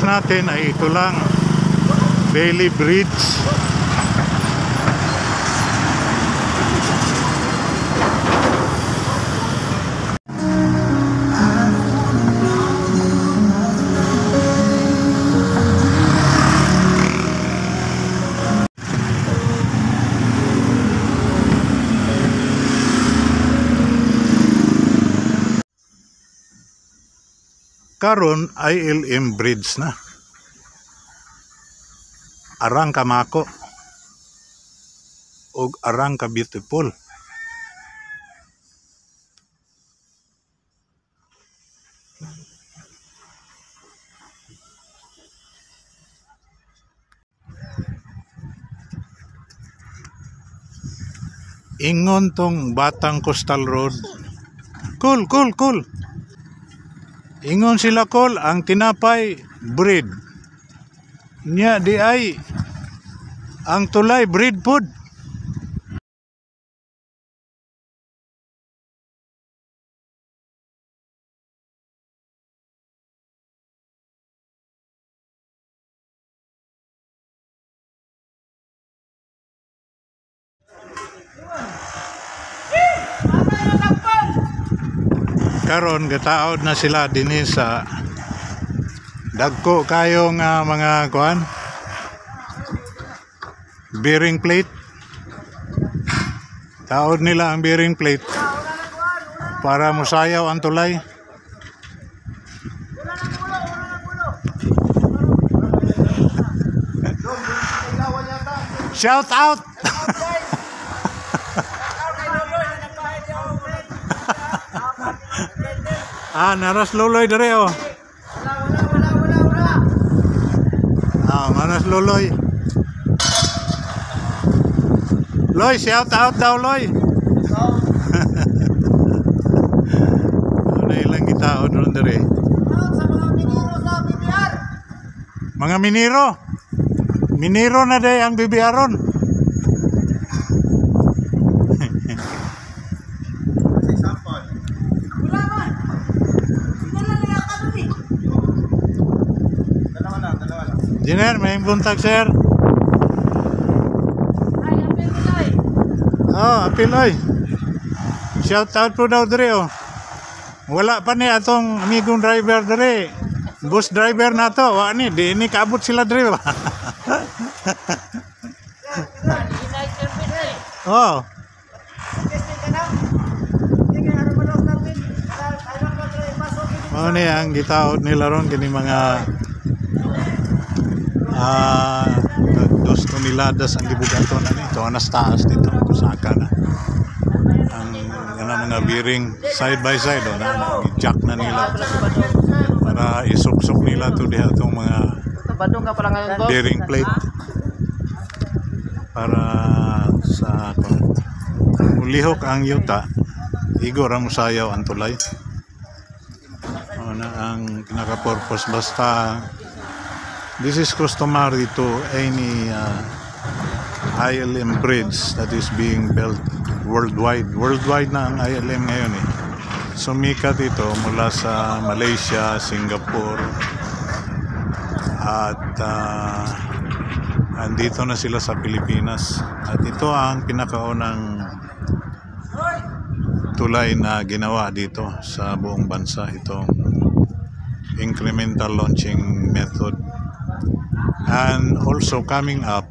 focus natin ay ito lang, Bailey Bridge. Karon ay ILM Bridge na. Arang kamako ug arang ka beautiful. Ingon tong Batang Coastal Road. Cool. Ingon sila kol ang tinapay bread. Nya di ay ang tulay bread food. Karon gataod na sila dinhi sa dagko kayo nga mga kuan bearing plate. Taod nila ang bearing plate para musayaw ang tulay. Shout out. Naras loloy dere oh. Maras loloy. Loy, shout out daw Loy. Ano ilang kita ron dere. Sa mga miniro sa BBR. Mga miniro. Miniro na day ang BBR ron. Engineer, may buntag sir. Ay, Apiloy. Apiloy. Shout out po daw dere oh. Wala pa ni atong amigong driver dere. Bus driver na to. Wa ni, di ni kaabot sila dere ba. Oh. Ni ang gitaod nila ron kini mga dos toneladas ang gibugaton ani to anas taas dito kusaka na ang mga bearing side by side na jack na nila para isuksok nila to diha tong mga bearing plate para sa ulihok ang yuta igor ang musayaw ang tulay na ang pinaka-purpose basta. This is customary to any ILM bridge that is being built worldwide. Worldwide na ang ILM ngayon eh. Sumikat ito mula sa Malaysia, Singapore at andito na sila sa Pilipinas. At ito ang pinakaunang tulay na ginawa dito sa buong bansa. Itong incremental launching method. And also coming up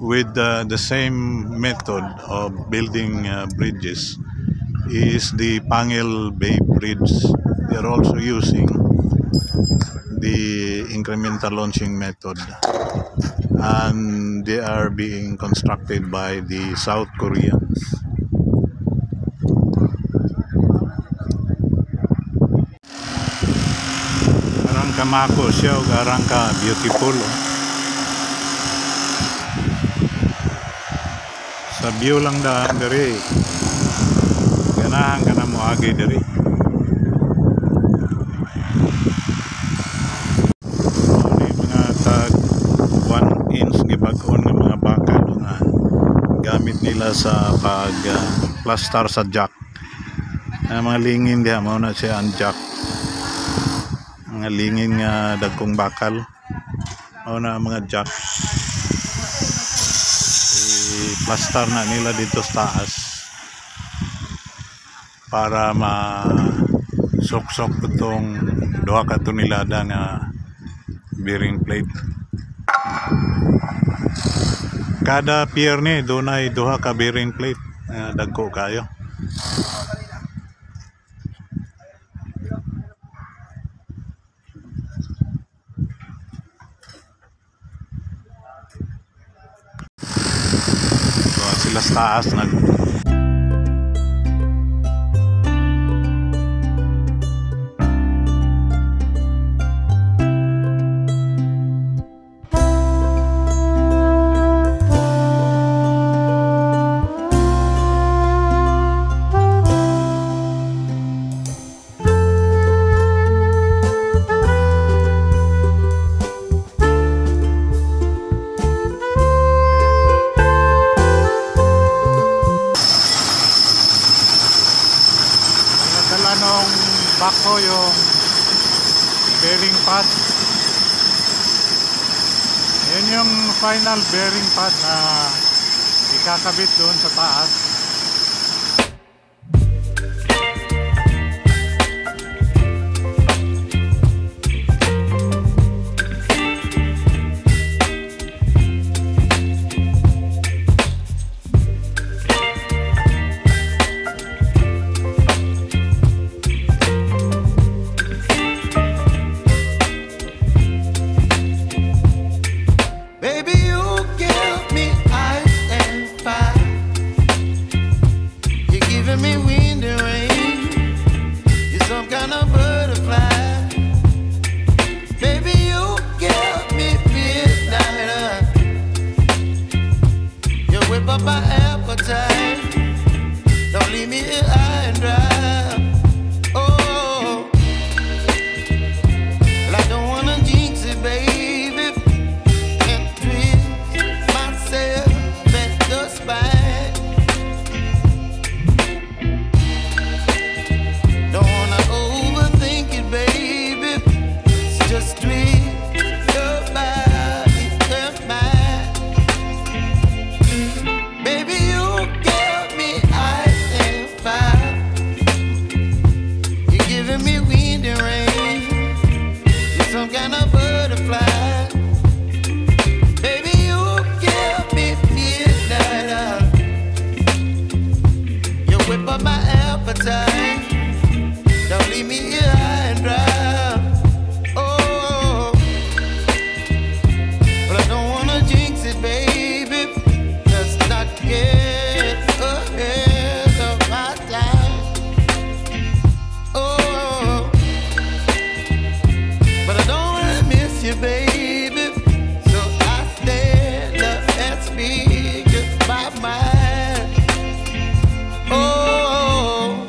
with the same method of building bridges is the Pangil Bay Bridge. They are also using the incremental launching method, and they are being constructed by the South Koreans. Kamako siya ug arang ka beautiful sa view lang daan diri ganahan ka na mo agi diri mga tag 1 inch gibag-on ng mga baka nga gamit nila sa pag plaster sa jack mga lingin diha mao na siya ang jack. mga lingin nga dagkong bakal. O na mga jack. I-plaster na nila dito sa taas para ma-sok-sok itong duha ka tonelada nga bearing plate. Kada pier ni dunay duha ka bearing plate, dagko kayo. So sila sa taas nung bako yung bearing pad. Yan yung final bearing pad na ikakabit doon sa taas. My appetite, don't leave me here high and dry. Oh, well, I don't wanna jinx it, baby, and twist myself at the spine. Don't wanna overthink it, baby. It's just twist your body and mine. Baby, you give me ice and fire. You're giving me wind and rain. You're some kind of butterfly. Baby, you give me midnight. You whip up my appetite. Don't leave me here high and dry. Oh, but I don't wanna jinx it, baby. Get ahead of my time. Oh, but I don't wanna miss you, baby. So I stand up and speak my mind. Oh.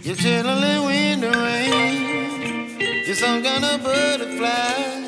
You're chilling wind and rain. You're some kind of butterfly.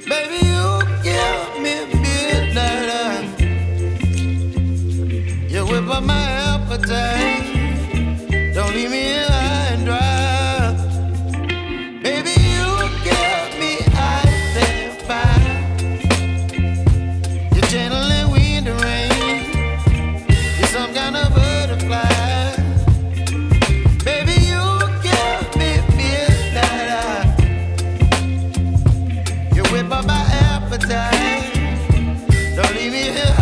Baby, you give me midnight. You whip up my appetite. Don't leave me here high and dry. Baby, you give me ice and fire. You're channeling wind and rain. You're some kind of butterfly. Whip up my appetite. Don't leave me here